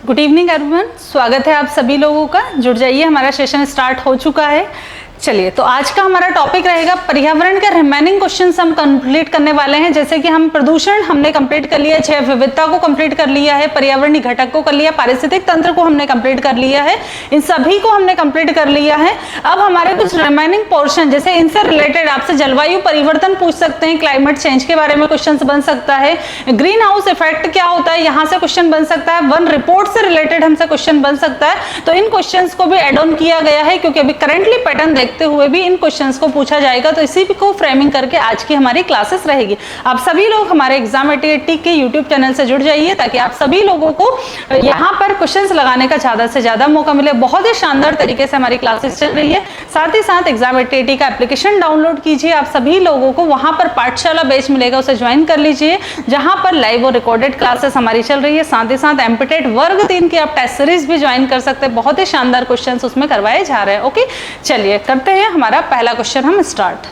Good evening everyone, स्वागत है आप सभी लोगों का। जुड़ जाइए, हमारा सेशन स्टार्ट हो चुका है। चलिए, तो आज का हमारा टॉपिक रहेगा पर्यावरण के रिमेनिंग क्वेश्चंस हम कंप्लीट करने वाले हैं। जैसे कि हम प्रदूषण हमने कंप्लीट कर लिया, जैव विविधता को कंप्लीट कर लिया है, पर्यावरणीय घटक को कर लिया, पारिस्थितिक तंत्र को हमने कंप्लीट कर लिया है, इन सभी को हमने कंप्लीट कर लिया है। अब हमारे कुछ रिमेनिंग पोर्शन, जैसे इनसे रिलेटेड आपसे जलवायु परिवर्तन पूछ सकते हैं, क्लाइमेट चेंज के बारे में क्वेश्चन बन सकता है, ग्रीन हाउस इफेक्ट क्या होता है यहाँ से क्वेश्चन बन सकता है, वन रिपोर्ट से रिलेटेड हमसे क्वेश्चन बन सकता है। तो इन क्वेश्चंस को भी एड ऑन किया गया है, क्योंकि अभी करंटली पैटर्न देखते हुए भी इन क्वेश्चंस को पूछा जाएगा। तो इसी को फ्रेमिंग करके आज की हमारी क्लासेस रहेगी। आप सभी लोग हमारे एग्जाम 88 के यूट्यूब चैनल से जुड़ जाइए, ताकि आप सभी लोगों को यहाँ पर क्वेश्चंस लगाने का ज्यादा से ज्यादा मौका मिले। बहुत ही शानदार तरीके से हमारी क्लासेस चल रही है। साथ ही साथ एग्जाम 88 का एप्लीकेशन डाउनलोड कीजिए। आप सभी लोगों को वहां पर पाठशाला बैच मिलेगा, उसे ज्वाइन कर लीजिए, जहां पर लाइव और रिकॉर्डेड क्लासेस हमारी चल रही है। साथ ही साथ एमपीटेट वर्ग 3 की आप टेस्ट सीरीज भी ज्वाइन कर सकते हैं। बहुत ही शानदार क्वेश्चन उसमें करवाए जा रहे हैं। ओके, चलिए करते हैं हमारा पहला क्वेश्चन हम स्टार्ट।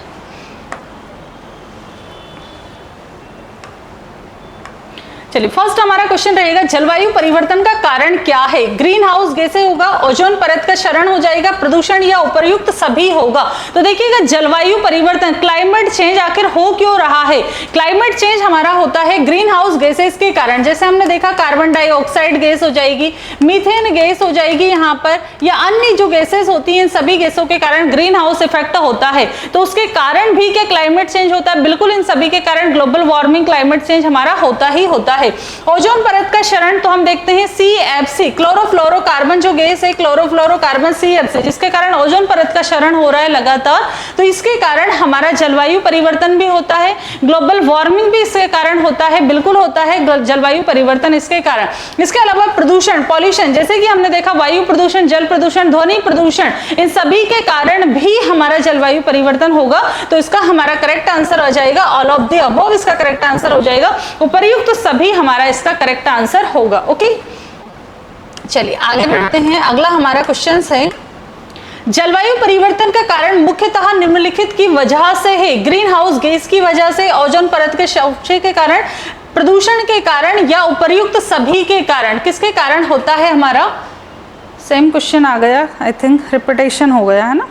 चलिए, फर्स्ट हमारा क्वेश्चन रहेगा, जलवायु परिवर्तन का कारण क्या है? ग्रीन हाउस गैसें होगा, ओजोन परत का क्षरण हो जाएगा, प्रदूषण या उपर्युक्त सभी होगा। तो देखिएगा, जलवायु परिवर्तन, क्लाइमेट चेंज आखिर हो क्यों रहा है? क्लाइमेट चेंज हमारा होता है ग्रीन हाउस गैसेस के कारण। जैसे हमने देखा, कार्बन डाइऑक्साइड गैस हो जाएगी, मीथेन गैस हो जाएगी यहाँ पर, या अन्य जो गैसेस होती हैं, सभी गैसों के कारण ग्रीन हाउस इफेक्ट होता है। तो उसके कारण भी क्या क्लाइमेट चेंज होता है? बिल्कुल, इन सभी के कारण ग्लोबल वार्मिंग, क्लाइमेट चेंज हमारा होता ही होता है। ओजोन परत का क्षरण तो हम देखते हैं CFC, क्लोरोफ्लोरोकार्बन जो गैस है, क्लोरोफ्लोरोकार्बन CFC, जिसके कारण ओजोन परत का क्षरण हो रहा है लगातार। तो इसके कारण हमारा जलवायु परिवर्तन भी होता है, ग्लोबल वार्मिंग भी इसके कारण होता है, बिल्कुल होता है जलवायु परिवर्तन इसके कारण। इसके अलावा प्रदूषण, पॉल्यूशन, जैसे कि हमने देखा वायु प्रदूषण, जल प्रदूषण, ध्वनि प्रदूषण, इन सभी के कारण भी हमारा जलवायु परिवर्तन होगा। तो इसका हमारा करेक्ट आंसर आ जाएगा ऑल ऑफ द अबव, इसका करेक्ट आंसर हो जाएगा। उपर्युक्त सभी हमारा इसका करेक्ट आंसर होगा। ओके, चलिए आगे बढ़ते हैं। अगला हमारा क्वेश्चन है, जलवायु परिवर्तन का कारण मुख्यतः निम्नलिखित की वजह से है। ग्रीन हाउस गैस की वजह से, ओजोन परत के क्षय के कारण, प्रदूषण के कारण, या उपर्युक्त सभी के कारण। किसके कारण होता है? हमारा सेम क्वेश्चन आ गया, आई थिंक रिपीटेशन हो गया है ना,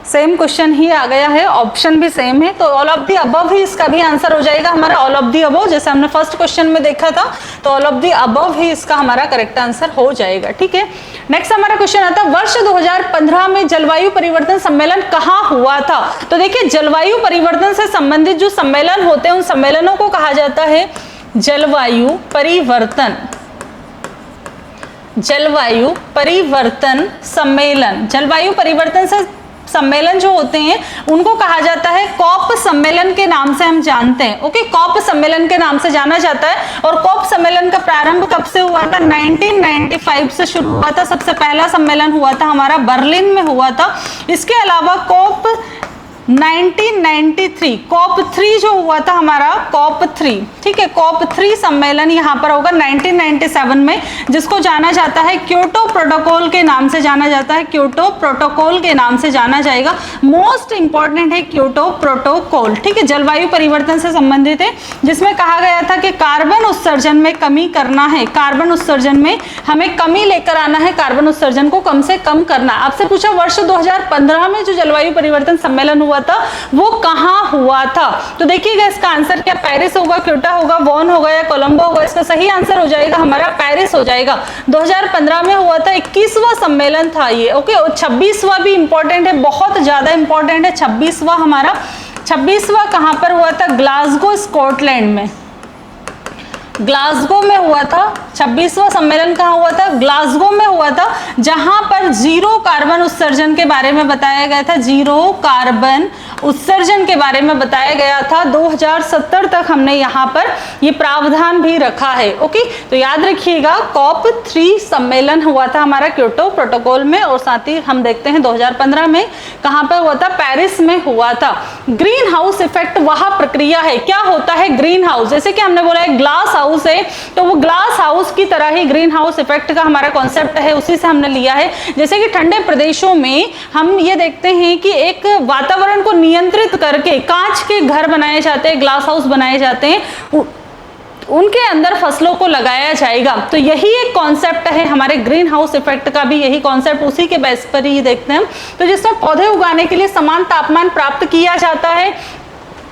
सेम क्वेश्चन ही आ गया है, ऑप्शन भी सेम है। तो ऑल ऑफ द अबव ही इसका भी आंसर हो जाएगा हमारा, ऑल ऑफ द अबव, जैसे हमने फर्स्ट क्वेश्चन में देखा था। तो ऑल ऑफ द अबव ही इसका हमारा करेक्ट आंसर हो जाएगा। ठीक है, नेक्स्ट हमारा क्वेश्चन आता है, वर्ष 2015 में जलवायु परिवर्तन सम्मेलन कहाँ हुआ था? तो देखिए, जलवायु परिवर्तन से संबंधित जो सम्मेलन होते हैं, उन सम्मेलनों को कहा जाता है जलवायु परिवर्तन, जलवायु परिवर्तन सम्मेलन। जलवायु परिवर्तन से सम्मेलन जो होते हैं उनको कहा जाता है कॉप सम्मेलन के नाम से हम जानते हैं। ओके, कॉप सम्मेलन के नाम से जाना जाता है। और कॉप सम्मेलन का प्रारंभ कब से हुआ था? 1995 से शुरू हुआ था। सबसे पहला सम्मेलन हुआ था हमारा बर्लिन में हुआ था। इसके अलावा कॉप 1993, कॉप 3 जो हुआ था हमारा, कॉप 3, ठीक है, कॉप 3 सम्मेलन यहाँ पर होगा 1997 में, जिसको जाना जाता है क्योटो प्रोटोकॉल के नाम से जाना जाता है, क्योटो प्रोटोकॉल के नाम से जाना जाएगा। मोस्ट इंपॉर्टेंट है क्योटो प्रोटोकॉल। ठीक है, जलवायु परिवर्तन से संबंधित है, जिसमें कहा गया था कि कार्बन उत्सर्जन में कमी करना है, कार्बन उत्सर्जन में हमें कमी लेकर आना है, कार्बन उत्सर्जन को कम से कम करना। आपसे पूछा वर्ष 2015 में जो जलवायु परिवर्तन सम्मेलन हुआ था वो कहां हुआ था? तो देखिएगा, इसका आंसर क्या पेरिस होगा, क्योटो होगा, बॉन होगा, या कोलंबो होगा? इसका सही आंसर हो जाएगा हमारा पेरिस हो जाएगा। 2015 में हुआ था, 21वां सम्मेलन था ये। ओके, और 26वां भी इंपॉर्टेंट है, बहुत ज्यादा इंपॉर्टेंट है 26वां हमारा। 26वां कहां पर हुआ था? ग्लासगो, स्कॉटलैंड में, ग्लासगो में हुआ था। 26वां सम्मेलन कहाँ हुआ था? ग्लासगो में हुआ था, जहां पर जीरो कार्बन उत्सर्जन के बारे में बताया गया था, जीरो कार्बन उत्सर्जन के बारे में बताया गया था। 2070 तक हमने यहाँ पर ये प्रावधान भी रखा है। ओके, तो याद रखिएगा, कॉप 3 सम्मेलन हुआ था हमारा क्योटो प्रोटोकॉल में, और साथ ही हम देखते हैं 2015 में कहाँ पर हुआ था? पेरिस में हुआ था। ग्रीन हाउस इफेक्ट वह प्रक्रिया है, क्या होता है ग्रीन हाउस? जैसे कि हमने बोला है ग्लास हाउस है, तो वो ग्लास हाउस की तरह ही ग्रीन हाउस इफेक्ट का हमारा कॉन्सेप्ट है, उसी से हमने लिया है। जैसे कि ठंडे प्रदेशों में हम ये देखते हैं कि एक वातावरण को नियंत्रित करके कांच के घर बनाए जाते हैं, ग्लास हाउस बनाए जाते हैं, उनके अंदर फसलों को लगाया जाएगा। तो यही एक कॉन्सेप्ट है हमारे ग्रीन हाउस इफेक्ट का भी, यही कॉन्सेप्ट उसी के बेस पर ही देखते हैं। तो जिसमें पौधे उगाने के लिए समान तापमान प्राप्त किया जाता है।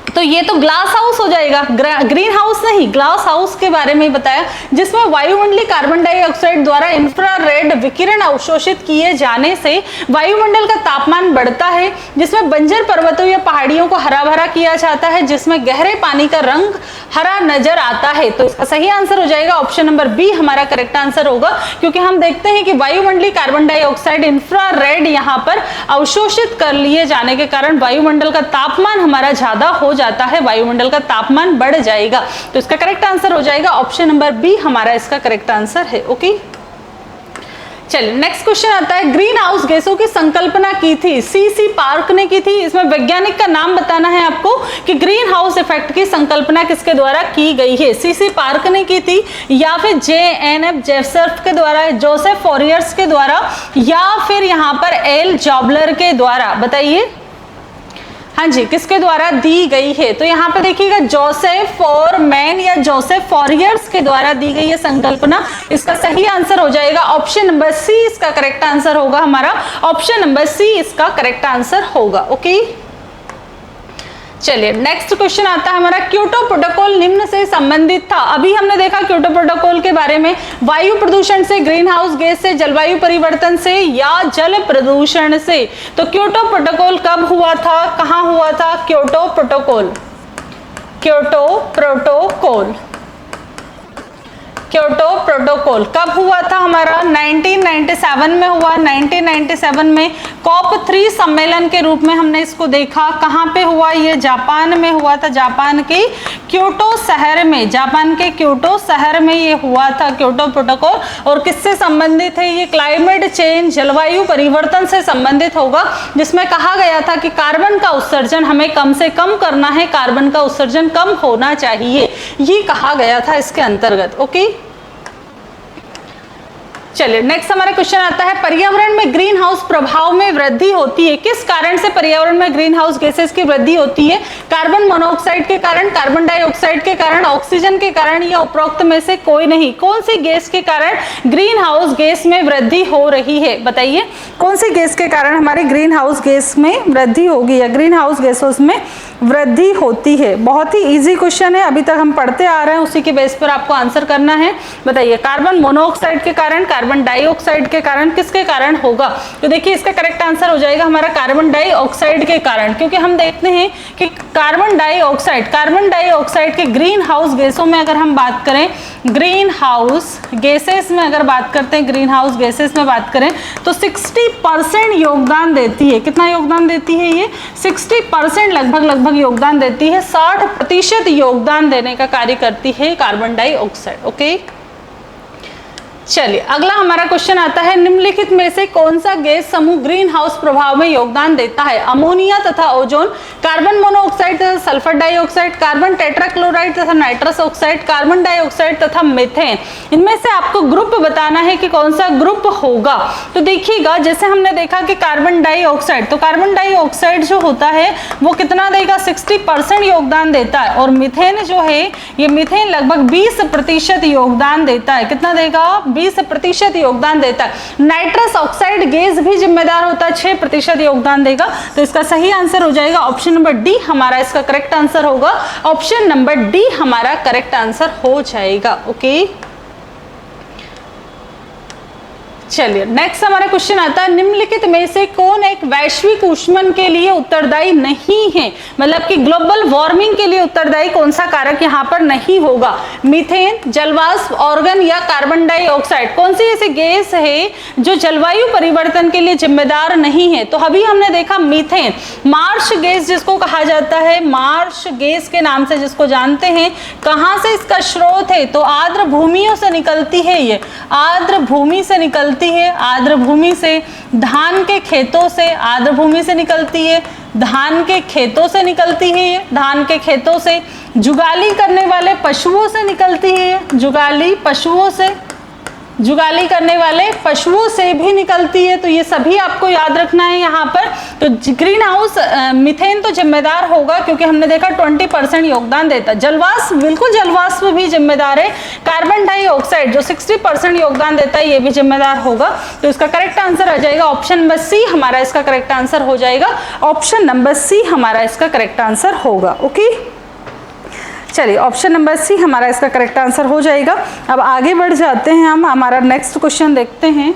तो ये तो ग्लास हाउस हो जाएगा, ग्रीन हाउस नहीं, ग्लास हाउस के बारे में बताया, जिसमें वायुमंडलीय कार्बन डाइऑक्साइड द्वारा इंफ्रारेड विकिरण अवशोषित किए जाने से वायुमंडल का तापमान बढ़ता है, जिसमें बंजर पर्वतों या पहाड़ियों को हरा भरा किया जाता है, जिसमें गहरे पानी का रंग हरा नजर आता है। तो इसका सही आंसर हो जाएगा ऑप्शन नंबर बी हमारा करेक्ट आंसर होगा, क्योंकि हम देखते हैं कि वायुमंडलीय कार्बन डाइऑक्साइड इंफ्रारेड यहाँ पर अवशोषित कर लिए जाने के कारण वायुमंडल का तापमान हमारा ज्यादा हो जाता है, वायुमंडल का तापमान बढ़ जाएगा। तो इसका करेक्ट आंसर हो जाएगा ऑप्शन नंबर बी हमारा इसका करेक्ट आंसर है। ओके, चलिए नेक्स्ट क्वेश्चन आता है, ग्रीन हाउस गैसों की संकल्पना की थी सीसी पार्क ने की थी। इसमें वैज्ञानिक का नाम बताना है आपको कि ग्रीन हाउस इफेक्ट की संकल्पना किसके द्वारा की गई है। सीसी पार्क ने की थी, या फिर JNF जेफर्फ के द्वारा, जोसेफ फॉरियर्स के द्वारा, या फिर यहाँ पर एल जॉबलर के द्वारा, बताइए। हाँ जी, किसके द्वारा दी गई है? तो यहाँ पे देखिएगा जोसेफ फॉरमैन या जोसेफ फॉरियर्स के द्वारा दी गई है संकल्पना। इसका सही आंसर हो जाएगा ऑप्शन नंबर सी, इसका करेक्ट आंसर होगा हमारा ऑप्शन नंबर सी, इसका करेक्ट आंसर होगा। ओके, चलिए नेक्स्ट क्वेश्चन आता है हमारा, क्योटो प्रोटोकॉल निम्न से संबंधित था। अभी हमने देखा क्योटो प्रोटोकॉल के बारे में, वायु प्रदूषण से, ग्रीन हाउस गैस से, जलवायु परिवर्तन से या जल प्रदूषण से। तो क्योटो प्रोटोकॉल कब हुआ था, कहां हुआ था? Kyoto protocol, Kyoto protocol, Kyoto protocol कब हुआ था हमारा? 1997 में हुआ। 1997 में COP3 सम्मेलन के रूप में हमने इसको देखा। कहाँ पे हुआ? ये जापान में हुआ था, जापान के क्योटो शहर में, जापान के क्योटो शहर में ये हुआ था क्योटो प्रोटोकॉल। और किससे संबंधित है ये? क्लाइमेट चेंज, जलवायु परिवर्तन से संबंधित होगा, जिसमें कहा गया था कि कार्बन का उत्सर्जन हमें कम से कम करना है, कार्बन का उत्सर्जन कम होना चाहिए, ये कहा गया था इसके अंतर्गत। ओके, चलिए नेक्स्ट हमारा क्वेश्चन आता है, पर्यावरण में ग्रीन हाउस प्रभाव में वृद्धि होती है। किस कारण से पर्यावरण में ग्रीन हाउस गैसेस की वृद्धि होती है? कार्बन मोनोऑक्साइड के कारण, कार्बन डाइऑक्साइड के कारण, ऑक्सीजन के कारण, या उपरोक्त में से कोई नहीं। कौन सी गैस के कारण ग्रीन हाउस गैस में वृद्धि हो रही है? बताइए, कौन सी गैस के कारण हमारे ग्रीन हाउस गैस में वृद्धि होगी या ग्रीन हाउस गैसों में वृद्धि होती है? बहुत ही इजी क्वेश्चन है, अभी तक हम पढ़ते आ रहे हैं, उसी के बेस पर आपको आंसर करना है। बताइए, कार्बन मोनोऑक्साइड के कारण, कार्बन डाइऑक्साइड के कारण, किसके कारण होगा? तो देखिए इसका करेक्ट आंसर हो जाएगा हमारा कार्बन डाइऑक्साइड के कारण, क्योंकि हम देखते हैं कि कार्बन डाइऑक्साइड के ग्रीन हाउस गैसों में अगर हम बात करें, ग्रीन हाउस गैसेस में अगर बात करते हैं, ग्रीन हाउस गैसेस में बात करें तो 60% योगदान देती है। कितना योगदान देती है ये? 60% लगभग योगदान देती है, 60% योगदान देने का कार्य करती है कार्बन डाइऑक्साइड। ओके, चलिए अगला हमारा क्वेश्चन आता है, निम्नलिखित में से कौन सा गैस समूह ग्रीन हाउस प्रभाव में योगदान देता है? अमोनिया तथा ओजोन, कार्बन मोनोऑक्साइड तथा सल्फर डाइऑक्साइड, कार्बन टेट्राक्लोराइड तथा नाइट्रस ऑक्साइड, कार्बन डाइऑक्साइड तथा मीथेन। इनमें से आपको ग्रुप बताना है कि कौन सा ग्रुप होगा। तो देखिएगा, जैसे हमने देखा कि कार्बन डाइऑक्साइड, तो कार्बन डाइऑक्साइड जो होता है वो कितना देगा? 60% योगदान देता है। और मीथेन जो है, ये मीथेन लगभग 20% योगदान देता है। कितना देगा? 20% योगदान देता है। नाइट्रस ऑक्साइड गैस भी जिम्मेदार होता है, 6% योगदान देगा। तो इसका सही आंसर हो जाएगा ऑप्शन नंबर डी हमारा इसका करेक्ट आंसर होगा। ऑप्शन नंबर डी हमारा करेक्ट आंसर हो जाएगा। ओके, चलिए नेक्स्ट हमारा क्वेश्चन आता है, निम्नलिखित में से कौन एक वैश्विक ऊष्मन के लिए उत्तरदायी नहीं है? मतलब कि ग्लोबल वार्मिंग के लिए उत्तरदायी कौन सा कारक यहाँ पर नहीं होगा? मीथेन, जलवाष्प, ऑर्गन या कार्बन डाइऑक्साइड? कौन सी ऐसी गैस है जो जलवायु परिवर्तन के लिए जिम्मेदार नहीं है? तो अभी हमने देखा मीथेन, मार्श गैस जिसको कहा जाता है, मार्श गैस के नाम से जिसको जानते हैं। कहाँ से इसका स्रोत है? तो आर्द्र भूमियों से निकलती है, ये आर्द्र भूमि से निकलती है, आर्द्र भूमि से, धान के खेतों से, आर्द्र भूमि से निकलती है, धान के खेतों से निकलती है, ये धान के खेतों से, जुगाली करने वाले पशुओं से निकलती है, जुगाली पशुओं से, जुगाली करने वाले पशुओं से भी निकलती है, तो ये सभी आपको याद रखना है यहाँ पर। तो ग्रीन हाउस मीथेन तो जिम्मेदार होगा क्योंकि हमने देखा 20% योगदान देता है। जलवाष्प, बिल्कुल जलवाष्प भी जिम्मेदार है। कार्बन डाइऑक्साइड जो 60% योगदान देता है ये भी जिम्मेदार होगा। तो इसका करेक्ट आंसर आ जाएगा ऑप्शन नंबर सी हमारा इसका करेक्ट आंसर हो जाएगा। ऑप्शन नंबर सी हमारा इसका करेक्ट आंसर होगा। ओके, चलिए ऑप्शन नंबर सी हमारा इसका करेक्ट आंसर हो जाएगा। अब आगे बढ़ जाते हैं, हम हमारा नेक्स्ट क्वेश्चन देखते हैं।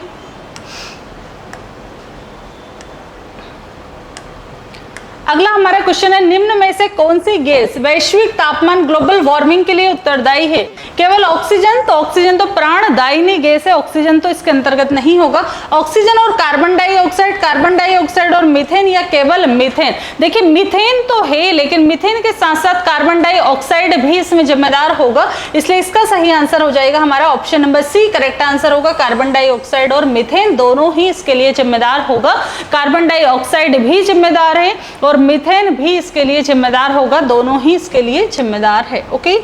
अगला हमारा क्वेश्चन है, निम्न में से कौन सी गैस वैश्विक तापमान ग्लोबल वार्मिंग के लिए उत्तरदायी है? केवल ऑक्सीजन? तो ऑक्सीजन तो प्राणदायिनी गैस है, ऑक्सीजन तो इसके अंतर्गत नहीं होगा। ऑक्सीजन और कार्बन डाइऑक्साइड और मीथेन या केवल मीथेन? देखिए मीथेन तो है लेकिन मीथेन के साथ साथ कार्बन डाइऑक्साइड भी इसमें जिम्मेदार होगा, इसलिए इसका सही आंसर हो जाएगा हमारा option number C correct answer होगा। कार्बन डाइऑक्साइड और मीथेन दोनों ही इसके लिए जिम्मेदार होगा। कार्बन डाइऑक्साइड भी जिम्मेदार है और मीथेन भी इसके लिए जिम्मेदार होगा, दोनों ही इसके लिए जिम्मेदार है। ओके,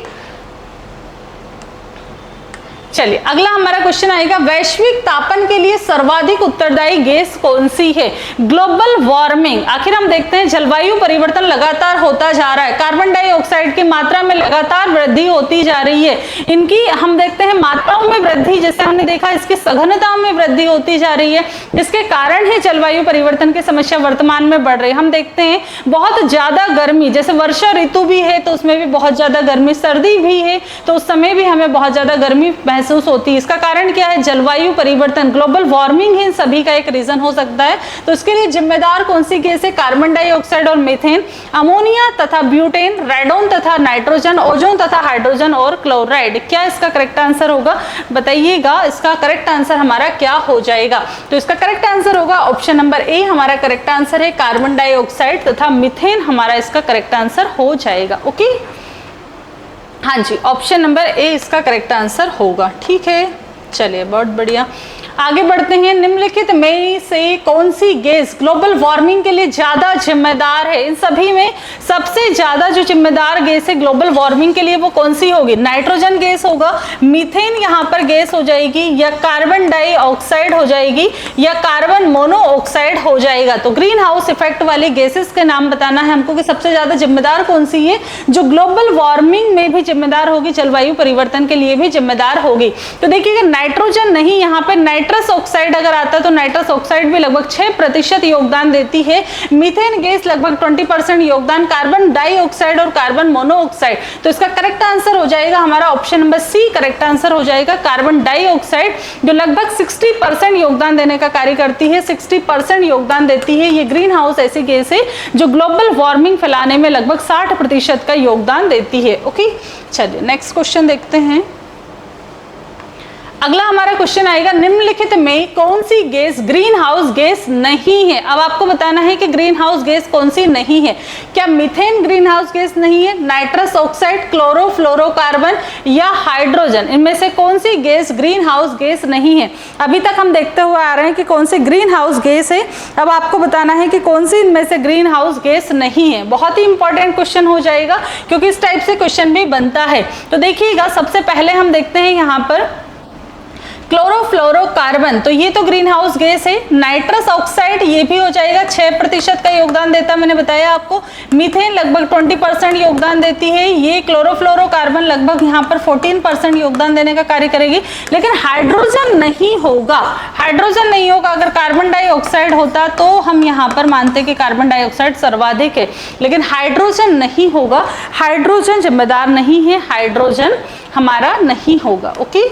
चलिए अगला हमारा क्वेश्चन आएगा, वैश्विक तापन के लिए सर्वाधिक उत्तरदायी गैस कौन सी है? ग्लोबल वार्मिंग, आखिर हम देखते हैं जलवायु परिवर्तन लगातार होता जा रहा है, कार्बन डाइऑक्साइड की मात्रा में लगातार वृद्धि होती जा रही है, इनकी हम देखते हैं मात्राओं में वृद्धि, जैसे हमने देखा इसकी सघनता में वृद्धि होती जा रही है, इसके कारण ही जलवायु परिवर्तन की समस्या वर्तमान में बढ़ रही है। हम देखते हैं बहुत ज्यादा गर्मी, जैसे वर्षा ऋतु भी है तो उसमें भी बहुत ज्यादा गर्मी, सर्दी भी है तो उस समय भी हमें बहुत ज्यादा गर्मी महसूस होती है। इसका कारण क्या है? जलवायु परिवर्तन, ग्लोबल वार्मिंग ही इन सभी का एक रीजन हो सकता है। तो इसके लिए जिम्मेदार कौन सी गैस है? कार्बन डाइऑक्साइड और मीथेन, अमोनिया तथा ब्यूटेन, रेडोन तथा नाइट्रोजन, ओजोन तथा हाइड्रोजन और क्लोराइड। क्या इसका करेक्ट आंसर होगा? बताइएगा इसका करेक्ट आंसर हमारा क्या हो जाएगा? तो इसका करेक्ट आंसर होगा ऑप्शन नंबर ए हमारा करेक्ट आंसर है, कार्बन डाइऑक्साइड तथा मीथेन हमारा इसका करेक्ट आंसर हो जाएगा। ओके, हाँ जी, ऑप्शन नंबर ए इसका करेक्ट आंसर होगा। ठीक है, चलिए बहुत बढ़िया, आगे बढ़ते हैं। निम्नलिखित में से कौन सी गैस ग्लोबल वार्मिंग के लिए ज्यादा जिम्मेदार है? इन सभी में सबसे ज्यादा जो जिम्मेदार गैस है ग्लोबल वार्मिंग के लिए वो कौन सी होगी? नाइट्रोजन गैस होगा, मीथेन यहाँ पर गैस हो जाएगी, या कार्बन डाइऑक्साइड हो जाएगी, या कार्बन मोनोऑक्साइड हो जाएगा। तो ग्रीन हाउस इफेक्ट वाली गैसेस के नाम बताना है हमको कि सबसे ज्यादा जिम्मेदार कौन सी है जो ग्लोबल वार्मिंग में भी जिम्मेदार होगी, जलवायु परिवर्तन के लिए भी जिम्मेदार होगी। तो देखिएगा नाइट्रोजन नहीं, यहाँ पे नाइट्रस ऑक्साइड अगर आता है तो नाइट्रस ऑक्साइड भी लगभग 6% योगदान देती है, मीथेन गैस लगभग 20% योगदान, कार्बन डाइऑक्साइड और कार्बन मोनोऑक्साइड। तो इसका करेक्ट आंसर हो जाएगा हमारा option number C correct answer हो जाएगा, कार्बन डाइऑक्साइड जो लगभग 60% योगदान देने का कार्य करती है, 60% योगदान देती है। ये ग्रीन हाउस ऐसी गैस है जो ग्लोबल वार्मिंग फैलाने में लगभग 60% का योगदान देती है। ओके, चलिए नेक्स्ट क्वेश्चन देखते हैं। अगला हमारा क्वेश्चन आएगा, निम्नलिखित में कौन सी गैस ग्रीन हाउस गैस नहीं है? अब आपको बताना है कि ग्रीन हाउस गैस कौन सी नहीं है। क्या मीथेन ग्रीन हाउस गैस नहीं है, नाइट्रस ऑक्साइड, क्लोरोफ्लोरोकार्बन या हाइड्रोजन? इनमें से कौन सी गैस ग्रीन हाउस गैस नहीं है? अभी तक हम देखते हुए आ रहे हैं कि कौन सी ग्रीन हाउस गैस है, अब आपको बताना है कि कौन सी इनमें से ग्रीन हाउस गैस नहीं है। बहुत ही इंपॉर्टेंट क्वेश्चन हो जाएगा क्योंकि इस टाइप से क्वेश्चन भी बनता है। तो देखिएगा सबसे पहले हम देखते हैं यहाँ पर क्लोरोफ्लोरोकार्बन, तो ये तो ग्रीन हाउस गैस है। नाइट्रस ऑक्साइड ये भी हो जाएगा, 6% का योगदान देता है, मैंने बताया आपको। मीथेन लगभग 20% योगदान देती है, ये क्लोरोफ्लोरोकार्बन लगभग यहाँ पर 14% योगदान देने का कार्य करेगी। लेकिन हाइड्रोजन नहीं होगा, हाइड्रोजन नहीं होगा। अगर कार्बन डाइऑक्साइड होता तो हम यहाँ पर मानते कि कार्बन डाइऑक्साइड सर्वाधिक है, लेकिन हाइड्रोजन नहीं होगा, हाइड्रोजन जिम्मेदार नहीं है, हाइड्रोजन हमारा नहीं होगा। ओके,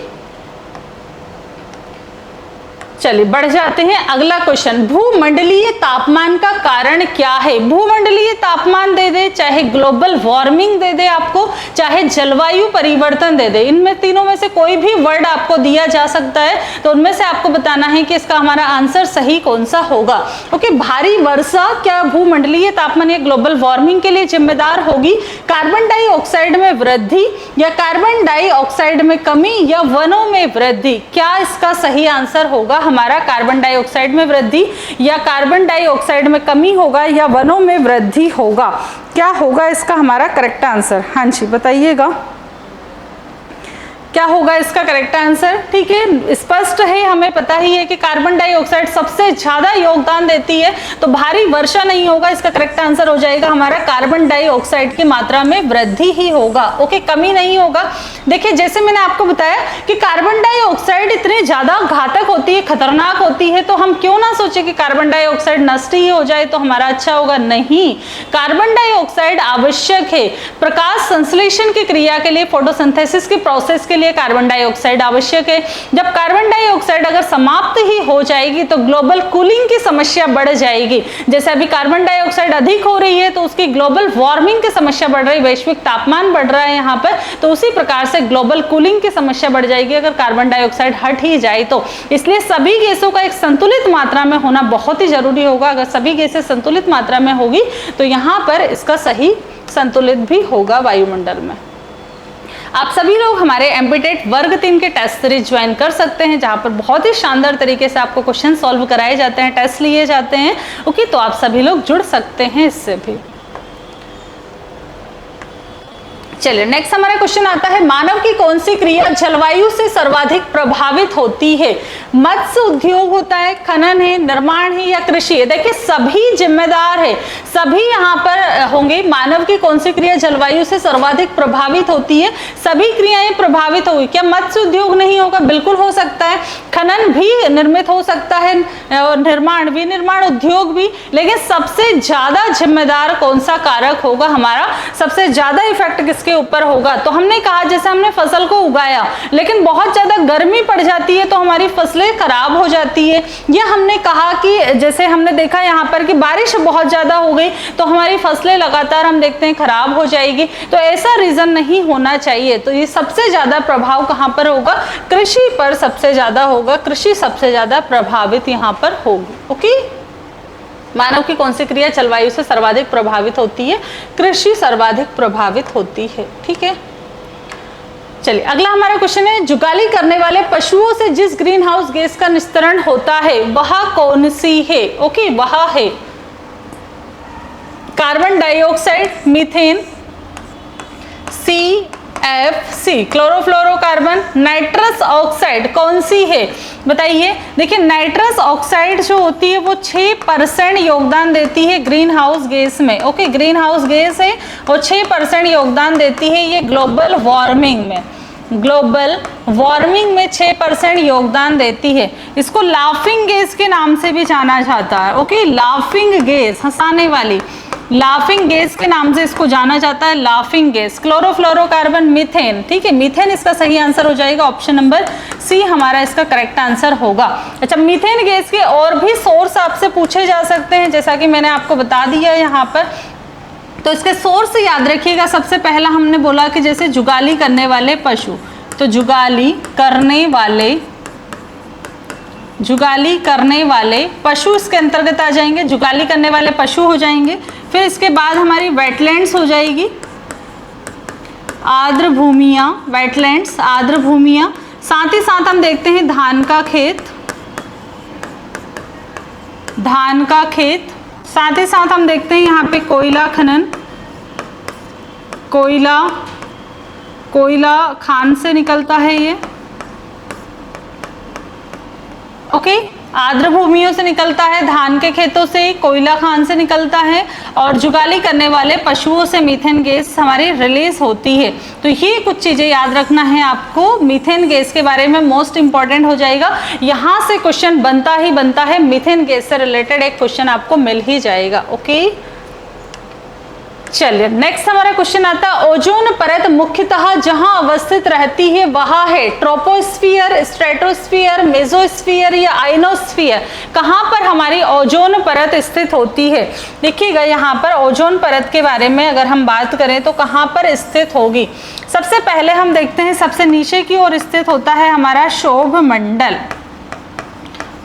चलिए बढ़ जाते हैं। अगला क्वेश्चन, भूमंडलीय तापमान का कारण क्या है? भूमंडलीय तापमान दे दे, चाहे ग्लोबल वार्मिंग दे दे आपको, चाहे जलवायु परिवर्तन दे दे, इनमें तीनों में से कोई भी वर्ड आपको दिया जा सकता है, तो उनमें से आपको बताना है कि इसका हमारा आंसर सही कौन सा होगा। ओके, भारी वर्षा क्या भूमंडलीय तापमान या ग्लोबल वार्मिंग के लिए जिम्मेदार होगी? कार्बन डाइऑक्साइड में वृद्धि या कार्बन डाइऑक्साइड में कमी या वनों में वृद्धि? क्या इसका सही आंसर होगा हमारा? कार्बन डाइऑक्साइड में वृद्धि या कार्बन डाइऑक्साइड में कमी होगा या वनों में वृद्धि होगा? क्या होगा इसका हमारा करेक्ट आंसर? हाँ जी बताइएगा, क्या होगा इसका करेक्ट आंसर? ठीक है, स्पष्ट है, हमें पता ही है कि कार्बन डाइऑक्साइड सबसे ज्यादा योगदान देती है, तो भारी वर्षा नहीं होगा, इसका करेक्ट आंसर हो जाएगा हमारा कार्बन डाइऑक्साइड की मात्रा में वृद्धि ही होगा। ओके, कमी नहीं होगा। देखिए जैसे मैंने आपको बताया कि कार्बन डाइऑक्साइड इतनी ज्यादा घातक होती है, खतरनाक होती है, तो हम क्यों ना सोचे कि कार्बन डाइऑक्साइड नष्ट ही हो जाए तो हमारा अच्छा होगा। नहीं, कार्बन डाइऑक्साइड आवश्यक है प्रकाश संश्लेषण की क्रिया के लिए, फोटोसिंथेसिस की प्रोसेस के लिए कार्बन डाइऑक्साइड आवश्यक है। जब कार्बन डाइऑक्साइड अगर समाप्त ही हो जाएगी तो ग्लोबल कूलिंग की समस्या बढ़ जाएगी। जैसे अभी कार्बन डाइऑक्साइड अधिक हो रही है तो उसकी ग्लोबल वार्मिंग की समस्या बढ़ रही है, वैश्विक तापमान बढ़ रहा है यहाँ पर, तो उसी प्रकार से ग्लोबल कूलिंग की समस्या बढ़ जाएगी अगर कार्बन डाइऑक्साइड हट ही जाए तो। इसलिए सभी गैसों का एक संतुलित मात्रा में होना बहुत ही जरूरी होगा। अगर सभी गैसें संतुलित मात्रा में होगी तो यहाँ पर इसका सही संतुलित भी होगा वायुमंडल में। आप सभी लोग हमारे एमपीटेट वर्ग 3 के टेस्ट सीरीज ज्वाइन कर सकते हैं, जहां पर बहुत ही शानदार तरीके से आपको क्वेश्चन सॉल्व कराए जाते हैं, टेस्ट लिए जाते हैं। ओके, तो आप सभी लोग जुड़ सकते हैं इससे भी। चलिए नेक्स्ट हमारा क्वेश्चन आता है, मानव की कौन सी क्रिया जलवायु से सर्वाधिक प्रभावित होती है? मत्स्य उद्योग होता है, खनन है, निर्माण है या कृषि है? देखिए सभी जिम्मेदार है, सभी यहाँ पर होंगे। मानव की कौन सी क्रिया जलवायु से सर्वाधिक प्रभावित होती है? सभी क्रियाएं प्रभावित होगी। क्या मत्स्य उद्योग नहीं होगा? बिल्कुल हो सकता है। खनन भी निर्मित हो सकता है और निर्माण भी, निर्माण उद्योग भी, लेकिन सबसे ज्यादा जिम्मेदार कौन सा कारक होगा? हमारा सबसे ज्यादा इफेक्ट किसके ऊपर होगा? तो हमने कहा जैसे हमने फसल को उगाया लेकिन बहुत ज्यादा गर्मी पड़ जाती है तो हमारी फसलें खराब हो जाती है, या हमने कहा कि जैसे हमने देखा यहाँ पर कि बारिश बहुत ज्यादा हो गई तो हमारी फसलें लगातार हम देखते हैं खराब हो जाएगी। तो ऐसा रीजन नहीं होना चाहिए। तो ये सबसे ज्यादा प्रभाव कहाँ पर होगा? कृषि पर सबसे ज्यादा होगा, कृषि सबसे ज्यादा प्रभावित यहाँ पर होगी। ओके, मानव की कौन सी क्रिया जलवायु से सर्वाधिक प्रभावित होती है? कृषि सर्वाधिक प्रभावित होती है। ठीक है, चलिए अगला हमारा क्वेश्चन है, जुगाली करने वाले पशुओं से जिस ग्रीन हाउस गैस का निस्सरण होता है वह कौन सी है? ओके, वह है carbon dioxide, methane, CFC chlorofluorocarbon, nitrous oxide कौन सी है? बताइए। देखिए नाइट्रस ऑक्साइड जो होती है वो 6% योगदान देती है ग्रीन हाउस गैस में। ओके, ग्रीन हाउस गैस है वो 6% योगदान देती है ये ग्लोबल वार्मिंग में, ग्लोबल वार्मिंग में 6% योगदान देती है। इसको लाफिंग गैस के नाम से भी जाना जाता है। ओके, लाफिंग गैस, हंसाने वाली, लाफिंग गैस के नाम से इसको जाना जाता है, लाफिंग गैस। Chlorofluorocarbon, methane. ठीक है, मीथेन इसका सही आंसर हो जाएगा, ऑप्शन नंबर सी हमारा इसका करेक्ट आंसर होगा। अच्छा, मीथेन गैस के और भी सोर्स आपसे पूछे जा सकते हैं, जैसा कि मैंने आपको बता दिया यहाँ पर। तो इसके सोर्स याद रखिएगा। सबसे पहला हमने बोला कि जैसे जुगाली करने वाले पशु, तो जुगाली करने वाले पशु इसके अंतर्गत आ जाएंगे, जुगाली करने वाले पशु हो जाएंगे। फिर इसके बाद हमारी वेटलैंड्स हो जाएगी, आर्द्र भूमियाँ, वेटलैंड्स, आर्द्र भूमियाँ। साथ ही साथ हम देखते हैं धान का खेत, धान का खेत। साथ ही साथ हम देखते हैं यहाँ पे कोयला खनन, कोयला खान से निकलता है ये। ओके, आर्द्र भूमियों से निकलता है, धान के खेतों से, कोयला खान से निकलता है, और जुगाली करने वाले पशुओं से मीथेन गैस हमारी रिलीज होती है। तो ये कुछ चीजें याद रखना है आपको मीथेन गैस के बारे में, मोस्ट इंपॉर्टेंट हो जाएगा। यहाँ से क्वेश्चन बनता ही बनता है, मीथेन गैस से रिलेटेड एक क्वेश्चन आपको मिल ही जाएगा। ओके, चलिए नेक्स्ट हमारा क्वेश्चन आता है, ओजोन परत मुख्यतः जहां अवस्थित रहती है वह है ट्रोपोस्फियर, स्ट्रेटोस्फियर, मेसोस्फियर या आइनोस्फियर? कहां पर हमारी ओजोन परत स्थित होती है? देखिएगा यहाँ पर ओजोन परत के बारे में अगर हम बात करें तो कहां पर स्थित होगी? सबसे पहले हम देखते हैं सबसे नीचे की ओर स्थित होता है हमारा शोभ मंडल,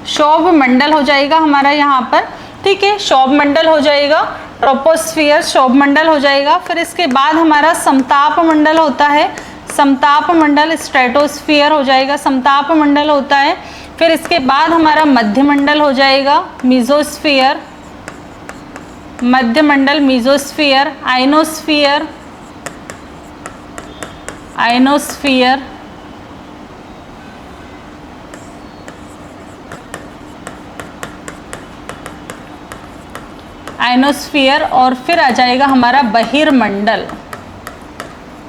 शोभ मंडल हो जाएगा हमारा यहाँ पर। ठीक है, शोभ मंडल हो जाएगा, ट्रोपोस्फियर शोभ मंडल हो जाएगा। फिर इसके बाद हमारा समताप मंडल होता है, समताप मंडल स्ट्रेटोस्फियर हो जाएगा, समताप मंडल होता है। फिर इसके बाद हमारा मध्य मंडल हो जाएगा, मीजोस्फियर, मध्य मंडल आयनोस्फीयर और फिर आ जाएगा हमारा बहिर्मंडल।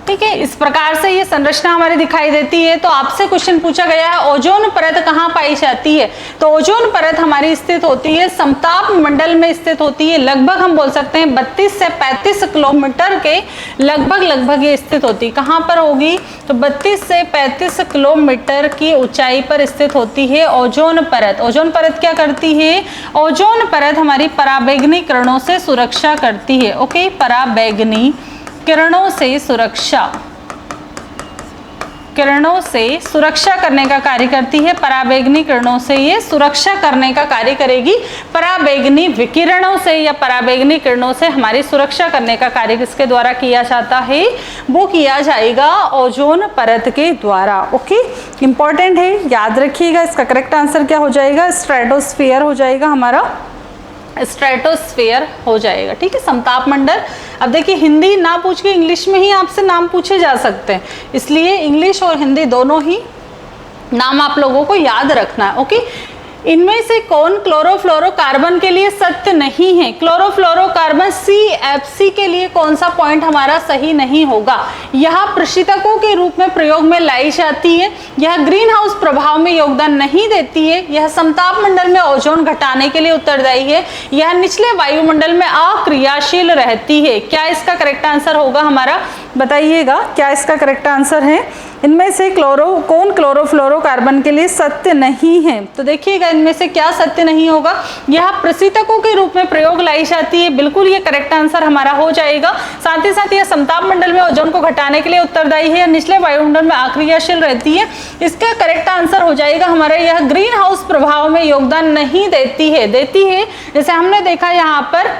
ठीक है, इस प्रकार से ये संरचना हमारी दिखाई देती है। तो आपसे क्वेश्चन पूछा गया है ओजोन परत कहाँ पाई जाती है, तो ओजोन परत हमारी स्थित होती है समताप मंडल में स्थित होती है। लगभग हम बोल सकते हैं 32 से 35 किलोमीटर के लगभग ये स्थित होती है। कहाँ पर होगी, तो 32 से 35 किलोमीटर की ऊंचाई पर स्थित होती है ओजोन परत। ओजोन परत क्या करती है, ओजोन परत हमारी पराबैंगनी किरणों से सुरक्षा करती है। ओके, पराबैंगनी किरणों से सुरक्षा करने का कार्य करती है। पराबैंगनी किरणों से ये सुरक्षा करने का कार्य करेगी। पराबैंगनी विकिरणों से या पराबैंगनी किरणों से हमारी सुरक्षा करने का कार्य किसके द्वारा किया जाता है, वो किया जाएगा ओजोन परत के द्वारा। ओके, इंपॉर्टेंट है, याद रखिएगा। इसका करेक्ट आंसर क्या हो जाएगा, स्ट्रेटोस्फीयर हो जाएगा हमारा, स्ट्रेटोस्फीयर हो जाएगा। ठीक है, समताप मंडल। अब देखिए हिंदी ना पूछ के इंग्लिश में ही आपसे नाम पूछे जा सकते हैं, इसलिए इंग्लिश और हिंदी दोनों ही नाम आप लोगों को याद रखना है। ओके, इनमें से कौन क्लोरोफ्लोरोकार्बन के लिए सत्य नहीं है, क्लोरोफ्लोरोकार्बन CFC के लिए कौन सा पॉइंट हमारा सही नहीं होगा। यह प्रशीतकों के रूप में प्रयोग में लाई जाती है, यह ग्रीन हाउस प्रभाव में योगदान नहीं देती है, यह समताप मंडल में ओजोन घटाने के लिए उत्तरदायी है, यह निचले वायुमंडल में अक्रियाशील रहती है। क्या इसका करेक्ट आंसर होगा हमारा, बताइएगा क्या इसका करेक्ट आंसर है। इनमें से कौन क्लोरोफ्लोरोकार्बन के लिए सत्य नहीं है, तो देखिएगा इनमें से क्या सत्य नहीं होगा, यह प्रशीतकों के रूप में प्रयोग लाई जाती है, बिल्कुल ये करेक्ट आंसर हमारा हो जाएगा। साथ ही साथ यह समताप मंडल में ओजोन को घटाने के लिए उत्तरदायी है, निचले वायुमंडल में अक्रियाशील रहती है। इसका करेक्ट आंसर हो जाएगा हमारा, यह ग्रीन हाउस प्रभाव में योगदान नहीं देती है। जैसे हमने देखा यहाँ पर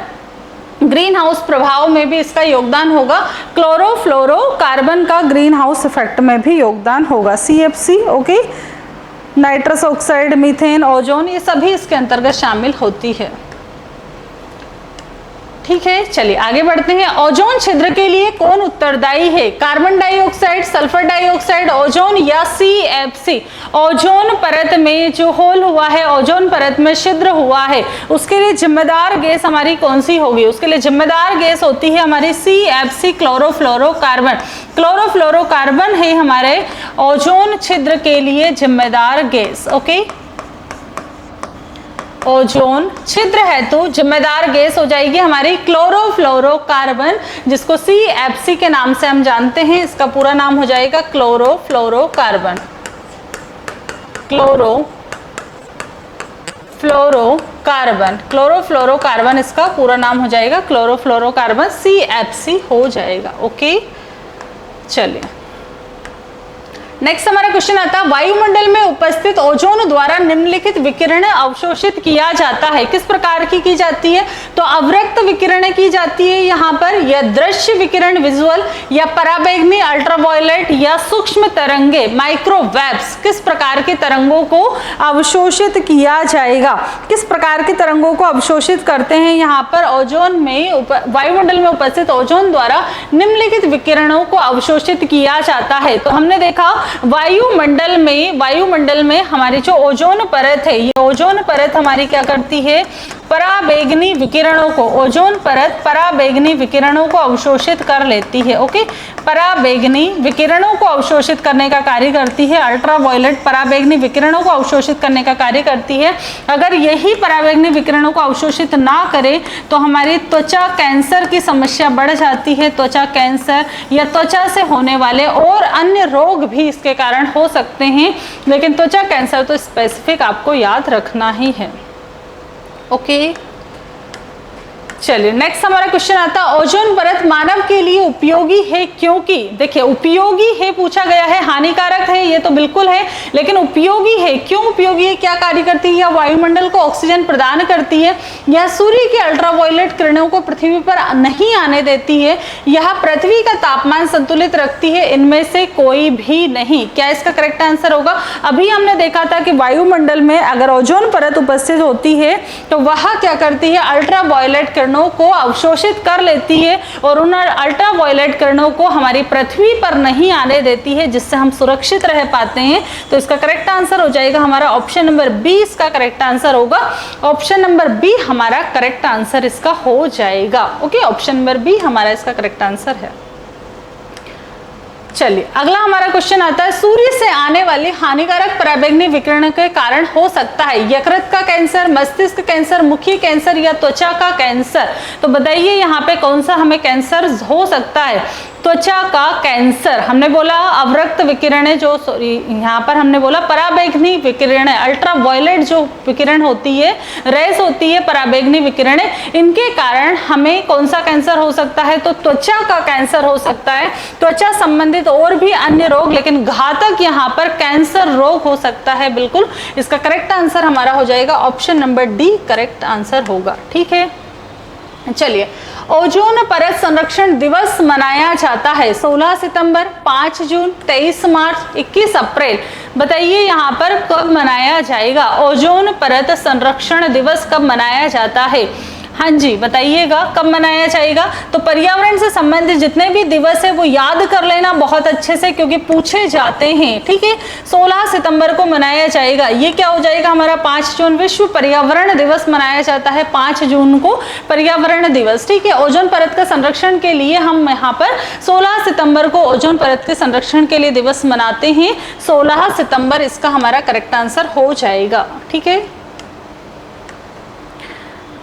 ग्रीन हाउस प्रभाव में भी इसका योगदान होगा, क्लोरोफ्लोरोकार्बन का ग्रीन हाउस इफेक्ट में भी योगदान होगा। CFC, okay, nitrous oxide, methane, ozone, ये सभी इसके अंतर्गत शामिल होती है। ठीक है, चलिए आगे बढ़ते हैं। ओजोन छिद्र के लिए कौन उत्तरदायी है, carbon dioxide, sulphur dioxide, ozone या CFC। ओजोन परत में जो होल हुआ है, ओजोन परत में छिद्र हुआ है, उसके लिए जिम्मेदार गैस हमारी कौन सी होगी, उसके लिए जिम्मेदार गैस होती है हमारी CFC, क्लोरोफ्लोरोकार्बन। क्लोरोफ्लोरोकार्बन है हमारे ओजोन छिद्र के लिए जिम्मेदार गैस। ओके, ओजोन छिद्र है तो जिम्मेदार गैस हो जाएगी हमारी क्लोरोफ्लोरोकार्बन, जिसको CFC के नाम से हम जानते हैं। इसका पूरा नाम हो जाएगा क्लोरोफ्लोरोकार्बन। क्लोरोफ्लोरोकार्बन इसका पूरा नाम हो जाएगा क्लोरोफ्लोरोकार्बन, CFC हो जाएगा। ओके, चलिए नेक्स्ट हमारा क्वेश्चन आता है, वायुमंडल में उपस्थित ओजोन द्वारा निम्नलिखित विकिरण अवशोषित किया जाता है। किस प्रकार की जाती है, तो अवरक्त विकिरण की जाती है यहाँ पर, या दृश्य विकिरण विजुअल, या पराबैंगनी अल्ट्रावायलेट, या सूक्ष्म तरंगे माइक्रोवेव्स। किस प्रकार के तरंगों को अवशोषित किया जाएगा, किस प्रकार के तरंगों को अवशोषित करते हैं यहाँ पर ओजोन में, वायुमंडल में उपस्थित ओजोन द्वारा निम्नलिखित विकिरणों को अवशोषित किया जाता है। तो हमने देखा वायुमंडल में हमारी जो ओजोन परत है, ये ओजोन परत हमारी क्या करती है, पराबैंगनी विकिरणों को, ओजोन परत पराबैंगनी विकिरणों को अवशोषित कर लेती है। ओके, पराबैंगनी विकिरणों को अवशोषित करने का कार्य करती है, अल्ट्रावायलेट पराबैंगनी विकिरणों को अवशोषित करने का कार्य करती है। अगर यही पराबैंगनी विकिरणों को अवशोषित ना करे तो हमारी त्वचा कैंसर की समस्या बढ़ जाती है। त्वचा कैंसर या त्वचा से होने वाले और अन्य रोग भी इसके कारण हो सकते हैं, लेकिन त्वचा कैंसर तो स्पेसिफिक आपको याद रखना ही है। ओके, चलिए नेक्स्ट हमारा क्वेश्चन आता है, ओजोन परत मानव के लिए उपयोगी है क्योंकि, देखिए उपयोगी है पूछा गया है, हानिकारक है ये तो बिल्कुल है, लेकिन उपयोगी है, क्यों उपयोगी है, क्या कार्य करती है, यह वायुमंडल को ऑक्सीजन प्रदान करती है, यह सूर्य की अल्ट्रावायलेट किरणों को पृथ्वी पर नहीं आने देती है, यह पृथ्वी का तापमान संतुलित रखती है, इनमें से कोई भी नहीं। क्या इसका करेक्ट आंसर होगा, अभी हमने देखा था कि वायुमंडल में अगर ओजोन परत उपस्थित होती है तो वह क्या करती है, अल्ट्रावायलेट किरणों किरणों को अवशोषित कर लेती है और उन अल्ट्रावायलेट किरणों को हमारी पृथ्वी पर नहीं आने देती है, जिससे हम सुरक्षित रह पाते हैं। तो इसका करेक्ट आंसर हो जाएगा हमारा ऑप्शन नंबर बी, इसका करेक्ट आंसर होगा। ऑप्शन नंबर बी हमारा करेक्ट आंसर इसका हो जाएगा। ओके, ऑप्शन नंबर बी हमारा इसका करेक्ट आंसर है। चलिए अगला हमारा क्वेश्चन आता है, सूर्य से आने वाली हानिकारक पराबैंगनी विकिरण के कारण हो सकता है यकृत का कैंसर, मस्तिष्क कैंसर, मुखी कैंसर या त्वचा का कैंसर। तो बताइए यहाँ पे कौन सा हमें कैंसर हो सकता है? त्वचा का कैंसर। हमने बोला अवरक्त विकिरण जो, सॉरी यहाँ पर हमने बोला पराबैंगनी विकिरण, अल्ट्रावायलेट जो विकिरण होती है, रेस होती है पराबैंगनी विकिरण, इनके कारण हमें कौन सा कैंसर हो सकता है? तो त्वचा का कैंसर हो सकता है। त्वचा संबंधित और भी अन्य रोग, लेकिन घातक यहाँ पर कैंसर रोग हो सकता है। बिल्कुल, इसका करेक्ट आंसर हमारा हो जाएगा option number D, correct answer होगा। ठीक है, चलिए ओजोन परत संरक्षण दिवस मनाया जाता है 16 सितंबर, 5 जून, 23 मार्च, 21 अप्रैल। बताइए यहाँ पर कब मनाया जाएगा? ओजोन परत संरक्षण दिवस कब मनाया जाता है? हाँ जी बताइएगा कब मनाया जाएगा। तो पर्यावरण से संबंधित जितने भी दिवस है वो याद कर लेना बहुत अच्छे से, क्योंकि पूछे जाते हैं। ठीक है, 16 सितंबर को मनाया जाएगा। ये क्या हो जाएगा हमारा? 5 जून विश्व पर्यावरण दिवस मनाया जाता है, 5 जून को पर्यावरण दिवस। ठीक है, ओजोन परत का संरक्षण के लिए हम यहाँ पर 16 सितंबर को ओजोन परत के संरक्षण के लिए दिवस मनाते हैं। 16 सितंबर इसका हमारा करेक्ट आंसर हो जाएगा। ठीक है,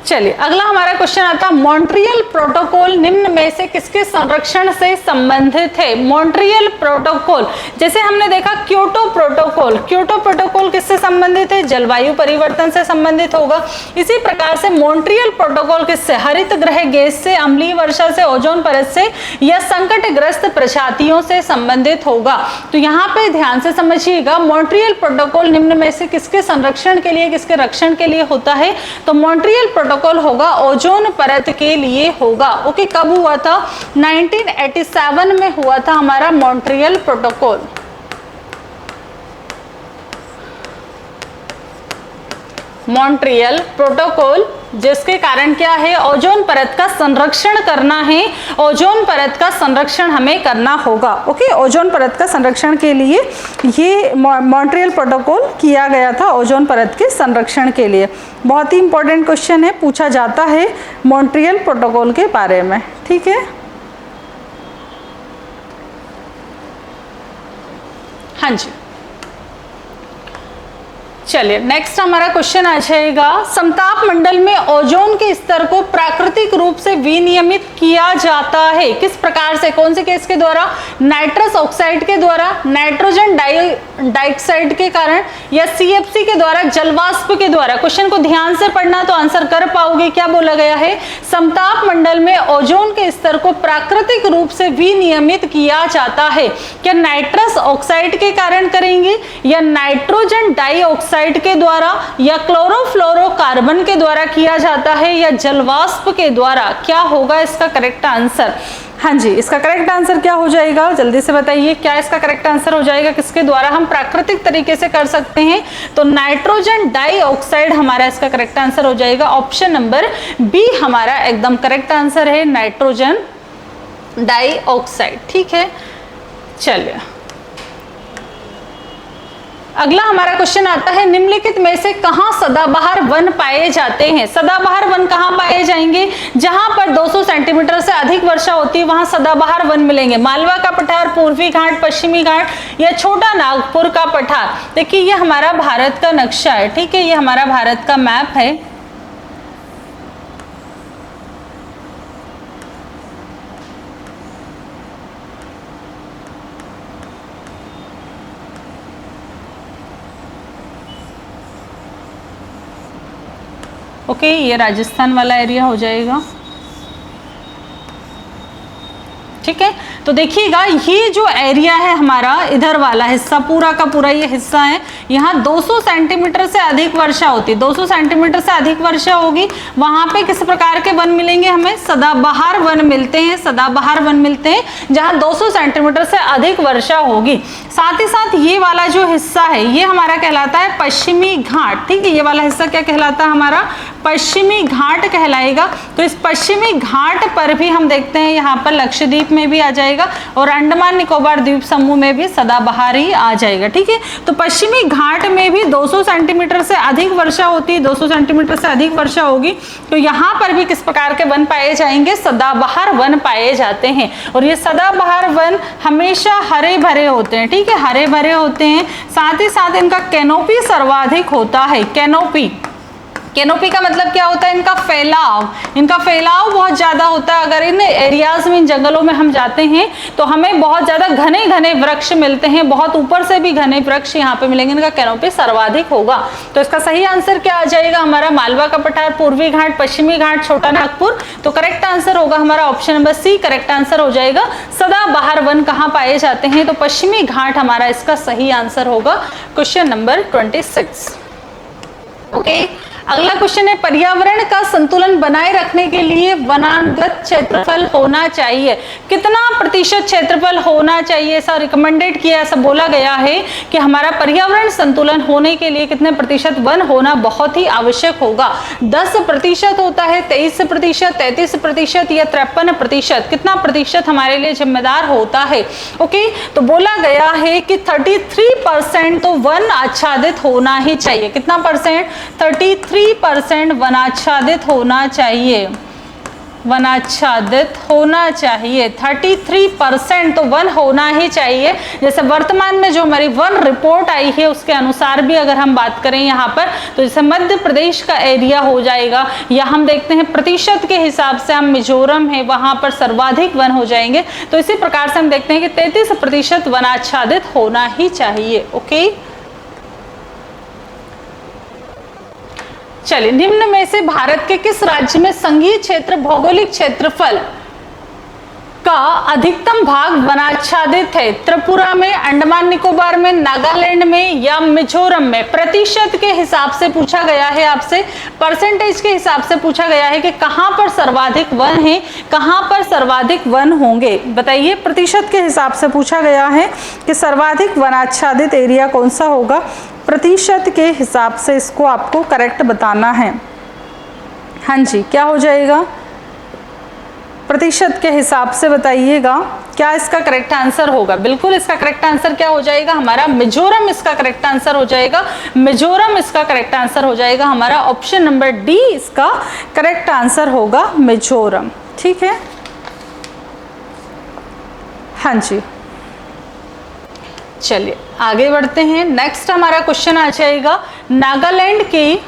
चलिए अगला हमारा क्वेश्चन आता है, मॉन्ट्रियल प्रोटोकॉल निम्न में से किसके संरक्षण से संबंधित है? मॉन्ट्रियल प्रोटोकॉल, जैसे हमने देखा क्योटो प्रोटोकॉल, क्योटो प्रोटोकॉल किससे संबंधित है? जलवायु परिवर्तन से संबंधित होगा। इसी प्रकार से मॉन्ट्रियल प्रोटोकॉल किससे? हरित गृह गैस से, अम्लीय वर्षा से, ओजोन परत से या संकटग्रस्त प्रजातियों से संबंधित होगा। तो यहाँ पे ध्यान से समझिएगा, मॉन्ट्रियल प्रोटोकॉल निम्न में से किसके संरक्षण के लिए, किसके रक्षण के लिए होता है? तो मॉन्ट्रियल प्रोटोकॉल होगा ओजोन परत के लिए होगा। ओके, कब हुआ था? 1987 में हुआ था हमारा मॉन्ट्रियल प्रोटोकॉल। मॉन्ट्रियल प्रोटोकॉल जिसके कारण क्या है? ओजोन परत का संरक्षण करना है, ओजोन परत का संरक्षण हमें करना होगा। ओके, ओजोन परत का संरक्षण के लिए ये मॉन्ट्रियल प्रोटोकॉल किया गया था, ओजोन परत के संरक्षण के लिए। बहुत ही इंपॉर्टेंट क्वेश्चन है, पूछा जाता है मॉन्ट्रियल प्रोटोकॉल के बारे में। ठीक है, हाँ जी चलिए नेक्स्ट हमारा क्वेश्चन आ जाएगा, समताप मंडल में ओजोन के स्तर को प्राकृतिक रूप से विनियमित किया जाता है। किस प्रकार से? कौन से केस के द्वारा? नाइट्रस ऑक्साइड के द्वारा, नाइट्रोजन डाइऑक्साइड के कारण या CFC के द्वारा, जलवाष्प के द्वारा। क्वेश्चन को ध्यान से पढ़ना तो आंसर कर पाओगे। क्या बोला गया है? समताप मंडल में ओजोन के स्तर को प्राकृतिक रूप से विनियमित किया जाता है। क्या नाइट्रस ऑक्साइड के कारण करेंगे, या नाइट्रोजन डाइऑक्साइड के द्वारा, या क्लोरोफ्लोरोकार्बन के द्वारा किया जाता है, या जलवाष्प के द्वारा? क्या होगा इसका करेक्ट आंसर? हाँ जी, इसका करेक्ट आंसर क्या हो जाएगा? जल्दी से बताइए, क्या इसका करेक्ट आंसर हो जाएगा? किसके द्वारा हम प्राकृतिक तरीके से कर सकते हैं? तो नाइट्रोजन डाइऑक्साइड हमारा इसका करेक्ट आंसर हो जाएगा। ऑप्शन नंबर बी हमारा एकदम करेक्ट आंसर है, नाइट्रोजन डाइऑक्साइड। ठीक है, चलिए अगला हमारा क्वेश्चन आता है, निम्नलिखित में से कहां सदाबहार वन पाए जाते हैं? सदाबहार वन कहां पाए जाएंगे? जहां पर 200 सेंटीमीटर से अधिक वर्षा होती है वहां सदाबहार वन मिलेंगे। मालवा का पठार, पूर्वी घाट, पश्चिमी घाट या छोटा नागपुर का पठार। देखिए ये हमारा भारत का नक्शा है। ठीक है, ये हमारा भारत का मैप है। ओके, ये राजस्थान वाला एरिया हो जाएगा। ठीक है, तो देखिएगा ये जो एरिया है हमारा, इधर वाला हिस्सा पूरा का पूरा ये हिस्सा है, यहाँ 200 सेंटीमीटर से अधिक वर्षा होती है। 200 सेंटीमीटर से अधिक वर्षा होगी, वहां पे किस प्रकार के वन मिलेंगे हमें? सदाबहार वन मिलते हैं। सदाबहार वन मिलते हैं जहाँ 200 सेंटीमीटर से अधिक वर्षा होगी। साथ ही साथ ये वाला जो हिस्सा है ये हमारा कहलाता है पश्चिमी घाट। ठीक है, ये वाला हिस्सा क्या कहलाता है हमारा? पश्चिमी घाट कहलाएगा। तो इस पश्चिमी घाट पर भी हम देखते हैं यहाँ पर लक्षद्वीप में भी आ जाएगा और अंडमान निकोबार द्वीप समूह में भी सदाबहार ही आ जाएगा। ठीक है, तो पश्चिमी घाट में भी 200 सेंटीमीटर से अधिक वर्षा होती है, 200 सेंटीमीटर से अधिक वर्षा होगी। तो यहाँ पर भी किस प्रकार के वन पाए जाएंगे? सदाबहार वन पाए जाते हैं। और ये सदाबहार वन हमेशा हरे भरे होते हैं। ठीक है, हरे भरे होते हैं, साथ ही साथ इनका कैनोपी सर्वाधिक होता है। कैनोपी का मतलब क्या होता है? इनका फैलाव बहुत ज्यादा होता है। अगर इन एरियाज में, इन जंगलों में हम जाते हैं तो हमें बहुत ज्यादा घने घने वृक्ष मिलते हैं, बहुत ऊपर से भी घने वृक्ष यहाँ पे मिलेंगे, इनका कैनोपी सर्वाधिक होगा। तो इसका सही आंसर क्या आ जाएगा हमारा? मालवा का पठार, पूर्वी घाट, पश्चिमी घाट, छोटा नागपुर। तो करेक्ट आंसर होगा हमारा option number C, correct answer हो जाएगा। सदाबहार वन कहाँ पाए जाते हैं? तो पश्चिमी घाट हमारा इसका सही आंसर होगा। Question number 26। ओके, अगला क्वेश्चन है, पर्यावरण का संतुलन बनाए रखने के लिए वनांगत क्षेत्रफल होना चाहिए। कितना प्रतिशत क्षेत्रफल होना चाहिए? ऐसा रिकमेंडेड किया, ऐसा बोला गया है कि हमारा पर्यावरण संतुलन होने के लिए कितने प्रतिशत वन होना बहुत ही आवश्यक होगा। 10% होता है, 23%, 33% या 53%? कितना प्रतिशत हमारे लिए जिम्मेदार होता है? ओके, तो बोला गया है कि 33% तो वन आच्छादित होना ही चाहिए। कितना परसेंट? 33% वनाच्छादित होना चाहिए। वनाच्छादित होना चाहिए 33% तो वन होना ही चाहिए। जैसे वर्तमान में जो हमारी वन रिपोर्ट आई है उसके अनुसार भी अगर हम बात करें यहाँ पर, तो जैसे मध्य प्रदेश का एरिया हो जाएगा, या हम देखते हैं प्रतिशत के हिसाब से हम मिजोरम है वहां पर सर्वाधिक वन हो जाएंगे। तो इसी प्रकार से हम देखते हैं कि 33% वनाच्छादित होना ही चाहिए। ओके, चलिए, निम्न में से भारत के किस राज्य में संघीय क्षेत्र भौगोलिक क्षेत्रफल का अधिकतम भाग वनाच्छादित है? त्रिपुरा में, अंडमान निकोबार में, नागालैंड में या मिजोरम में? प्रतिशत के हिसाब से पूछा गया है आपसे, परसेंटेज के हिसाब से पूछा गया है कि कहां पर सर्वाधिक वन है, कहां पर सर्वाधिक वन होंगे? बताइए, प्रतिशत के हिसाब से पूछा गया है कि सर्वाधिक वनाच्छादित एरिया कौन सा होगा। प्रतिशत के हिसाब से इसको आपको करेक्ट बताना है। हाँ जी, क्या हो जाएगा? प्रतिशत के हिसाब से बताइएगा क्या इसका करेक्ट आंसर होगा। बिल्कुल, इसका करेक्ट आंसर क्या हो जाएगा हमारा? मिजोरम इसका करेक्ट आंसर हो जाएगा। मिजोरम इसका करेक्ट आंसर हो जाएगा हमारा ऑप्शन नंबर डी इसका करेक्ट आंसर होगा, मिजोरम। ठीक है, हाँ जी, चलिए आगे बढ़ते हैं। नेक्स्ट हमारा क्वेश्चन आ जाएगा, नागालैंड की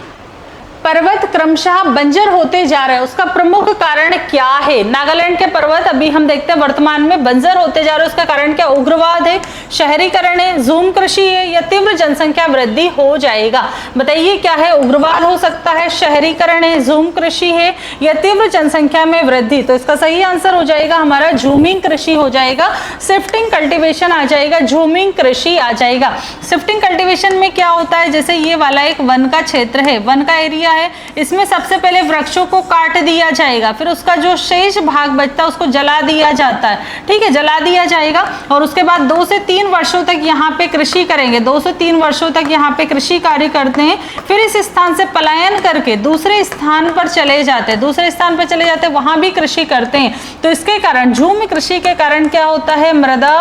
पर्वत क्रमशः बंजर होते जा रहे हैं, उसका प्रमुख कारण क्या है? नागालैंड के पर्वत अभी हम देखते हैं वर्तमान में बंजर होते जा रहे हैं, उसका कारण क्या? उग्रवाद है, शहरीकरण है, ज़ूम कृषि है या तीव्र जनसंख्या वृद्धि हो जाएगा? बताइए क्या है? उग्रवाद हो सकता है, शहरीकरण है, ज़ूम कृषि है या तीव्र जनसंख्या में वृद्धि? तो इसका सही आंसर हो जाएगा हमारा झूमिंग कृषि हो जाएगा, शिफ्टिंग कल्टीवेशन आ जाएगा, झूमिंग कृषि आ जाएगा। शिफ्टिंग कल्टीवेशन में क्या होता है? जैसे ये वाला एक वन का क्षेत्र है, वन का एरिया है, इसमें सबसे पहले वृक्षों को काट दिया जाएगा, फिर उसका जो शेष भाग बचता है उसको जला दिया जाता है। ठीक है, जला दिया जाएगा और उसके बाद 2 से 3 वर्षों तक यहाँ पे कृषि करेंगे, 2 से 3 वर्षों तक यहाँ पे कृषि कार्य करते हैं, फिर इस स्थान से पलायन करके दूसरे स्थान पर चले जाते हैं, दूसरे स्थान पर चले जाते हैं, वहां भी कृषि करते हैं। तो इसके कारण, झूम कृषि के कारण क्या होता है? मृदा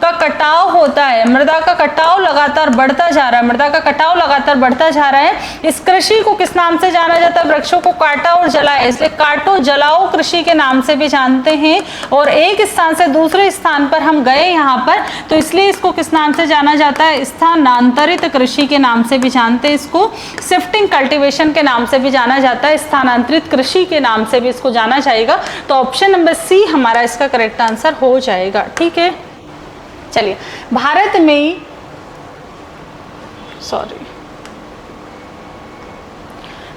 का कटाव होता है, मृदा का कटाव लगातार बढ़ता जा रहा है, मृदा का कटाव लगातार बढ़ता जा रहा है। इस कृषि को किस नाम से जाना जाता है? वृक्षों को काटा और जलाया, इसलिए काटो जलाओ कृषि के नाम से भी जानते हैं। और एक स्थान से दूसरे स्थान पर हम गए यहाँ पर, तो इसलिए इसको किस नाम से जाना जाता है? स्थानांतरित कृषि के नाम से भी जानते हैं, इसको शिफ्टिंग कल्टीवेशन के नाम से भी जाना जाता है, स्थानांतरित कृषि के नाम से भी इसको जाना जाएगा। तो ऑप्शन नंबर सी हमारा इसका करेक्ट आंसर हो जाएगा। ठीक है, चलिए, भारत में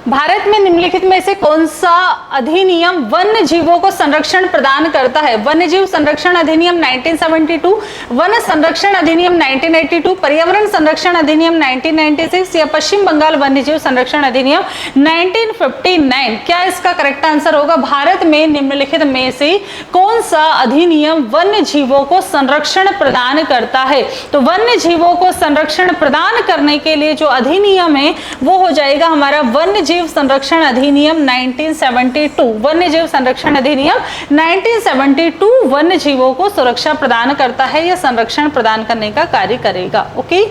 भारत में निम्नलिखित में से कौन सा अधिनियम वन्य जीवों को संरक्षण प्रदान करता है? वन्य जीव संरक्षण अधिनियम 1972, वन संरक्षण अधिनियम 1982, पर्यावरण संरक्षण अधिनियम 1996 या पश्चिम बंगाल वन्य जीव संरक्षण अधिनियम 1959? क्या इसका करेक्ट आंसर होगा? भारत में निम्नलिखित में से कौन सा अधिनियम वन्य जीवों को संरक्षण प्रदान करता है? तो वन्य जीवों को संरक्षण प्रदान करने के लिए जो अधिनियम है वो हो जाएगा हमारा वन्य जीव संरक्षण अधिनियम 1972, वन्य जीव संरक्षण अधिनियम 1972 वन्य जीवों को सुरक्षा प्रदान करता है या संरक्षण प्रदान करने का कार्य करेगा। ओके,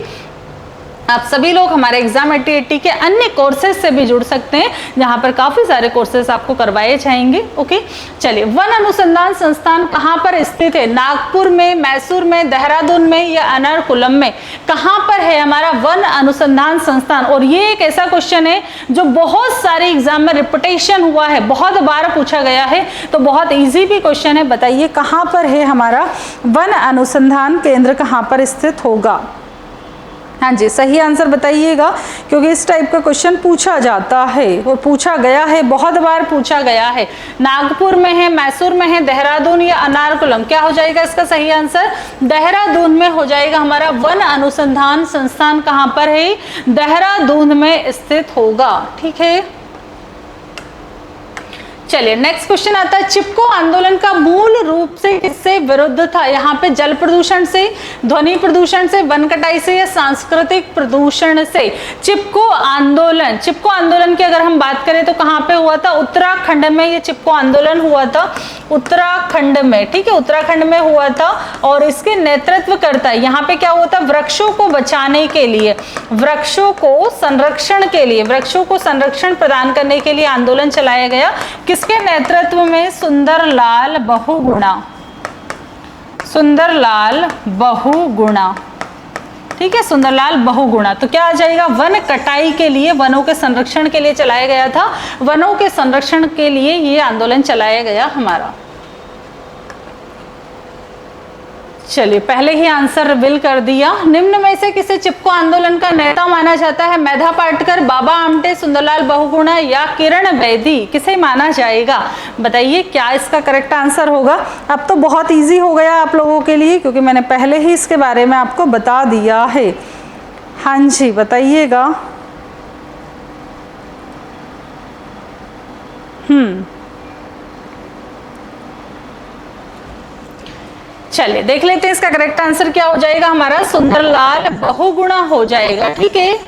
आप सभी लोग हमारे एग्जाम 8080 के अन्य कोर्सेज से भी जुड़ सकते हैं, जहां पर काफी सारे कोर्सेज आपको करवाए जाएंगे। ओके, चलिए, वन अनुसंधान संस्थान कहां पर स्थित है? नागपुर में, मैसूर में, देहरादून में या एर्नाकुलम में? कहां पर है हमारा वन अनुसंधान संस्थान? और ये एक ऐसा क्वेश्चन है जो बहुत सारे एग्जाम में रिपीटेशन हुआ है, बहुत बार पूछा गया है, तो बहुत ईजी भी क्वेश्चन है। बताइए कहां पर है हमारा वन अनुसंधान केंद्र, कहां पर स्थित होगा? हाँ जी, सही आंसर बताइएगा, क्योंकि इस टाइप का क्वेश्चन पूछा जाता है और पूछा गया है, बहुत बार पूछा गया है। नागपुर में है, मैसूर में है, देहरादून या एर्नाकुलम? क्या हो जाएगा इसका सही आंसर? देहरादून में हो जाएगा। हमारा वन अनुसंधान संस्थान कहाँ पर है? देहरादून में स्थित होगा। ठीक है, चलिए नेक्स्ट क्वेश्चन आता है, चिपको आंदोलन का मूल रूप से किससे विरुद्ध था? यहाँ पे जल प्रदूषण से, ध्वनि प्रदूषण से, वन कटाई से या सांस्कृतिक प्रदूषण से? चिपको आंदोलन की अगर हम बात करें तो कहाँ पे हुआ था? उत्तराखंड में ये चिपको आंदोलन हुआ था, उत्तराखंड में। ठीक है, उत्तराखंड में हुआ था और इसके नेतृत्व करता है, यहाँ पे क्या हुआ था? वृक्षों को बचाने के लिए, वृक्षों को संरक्षण के लिए, वृक्षों को संरक्षण प्रदान करने के लिए आंदोलन चलाया गया। किसके नेतृत्व में? सुंदरलाल बहुगुणा, सुंदरलाल बहुगुणा। ठीक है, सुंदरलाल बहुगुणा। तो क्या आ जाएगा? वन कटाई के लिए, वनों के संरक्षण के लिए चलाया गया था, वनों के संरक्षण के लिए ये आंदोलन चलाया गया हमारा। चलिए, पहले ही आंसर रिवील कर दिया। निम्न में से किसे चिपको आंदोलन का नेता माना जाता है? मेधा पाटकर, बाबा आमटे, सुंदरलाल बहुगुणा या किरण बेदी? किसे माना जाएगा? बताइए क्या इसका करेक्ट आंसर होगा? अब तो बहुत इजी हो गया आप लोगों के लिए, क्योंकि मैंने पहले ही इसके बारे में आपको बता दिया है। हाँ जी, बताइएगा। चलिए देख लेते हैं इसका करेक्ट आंसर क्या हो जाएगा। हमारा सुंदरलाल बहुगुणा हो जाएगा। ठीक है,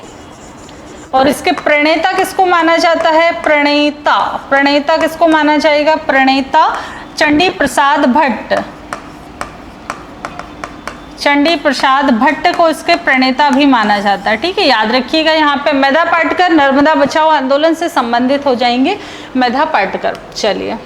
और इसके प्रणेता किसको माना जाता है? प्रणेता किसको माना जाएगा? प्रणेता चंडी प्रसाद भट्ट, चंडी प्रसाद भट्ट को इसके प्रणेता भी माना जाता है। ठीक है, याद रखिएगा। यहाँ पे मेधा पाटकर नर्मदा बचाओ आंदोलन से संबंधित हो जाएंगे, मेधा पाटकर। चलिए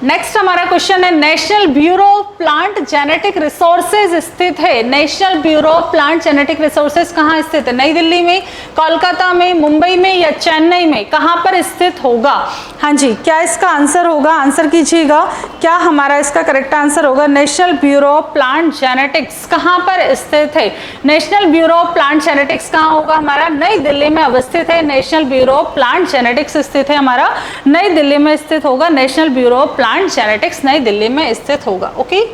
नेक्स्ट हमारा क्वेश्चन है, national bureau of plant genetic resources स्थित है। National bureau of plant genetic resources कहाँ स्थित है? नई दिल्ली में, कोलकाता में, मुंबई में या चेन्नई में? कहाँ पर स्थित होगा? हाँ जी, क्या इसका आंसर होगा? आंसर कीजिएगा, क्या हमारा इसका करेक्ट आंसर होगा? National bureau of plant genetics कहाँ पर स्थित है? National bureau of plant genetics कहाँ होगा? हमारा नई दिल्ली में अवस्थित है। National bureau of plant genetics स्थित है हमारा नई दिल्ली में स्थित होगा। National bureau of plant genetics नई दिल्ली में स्थित होगा। ओके,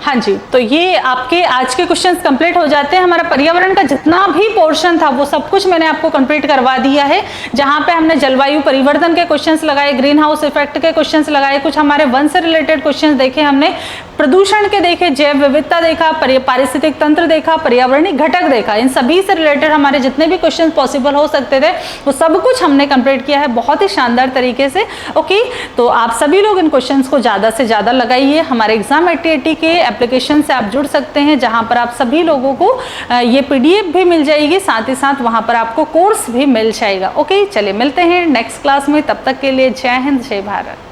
हाँ जी, तो ये आपके आज के क्वेश्चंस कंप्लीट हो जाते हैं। हमारा पर्यावरण का जितना भी पोर्शन था वो सब कुछ मैंने आपको कंप्लीट करवा दिया है, जहां पे हमने जलवायु परिवर्तन के क्वेश्चंस लगाए, ग्रीन हाउस इफेक्ट के क्वेश्चंस लगाए, कुछ हमारे वन से रिलेटेड क्वेश्चंस देखे हमने, प्रदूषण के देखे, जैव विविधता देखा, पारिस्थितिक तंत्र देखा, पर्यावरणीय घटक देखा। इन सभी से रिलेटेड हमारे जितने भी क्वेश्चन पॉसिबल हो सकते थे वो सब कुछ हमने कंप्लीट किया है बहुत ही शानदार तरीके से। ओके, तो आप सभी लोग इन क्वेश्चंस को ज़्यादा से ज़्यादा लगाइए। हमारे एग्जाम 8080 के एप्लीकेशन से आप जुड़ सकते हैं, जहां पर आप सभी लोगों को ये PDF भी मिल जाएगी, साथ ही साथ वहां पर आपको कोर्स भी मिल जाएगा। ओके, चलिए मिलते हैं नेक्स्ट क्लास में, तब तक के लिए जय हिंद, जय भारत।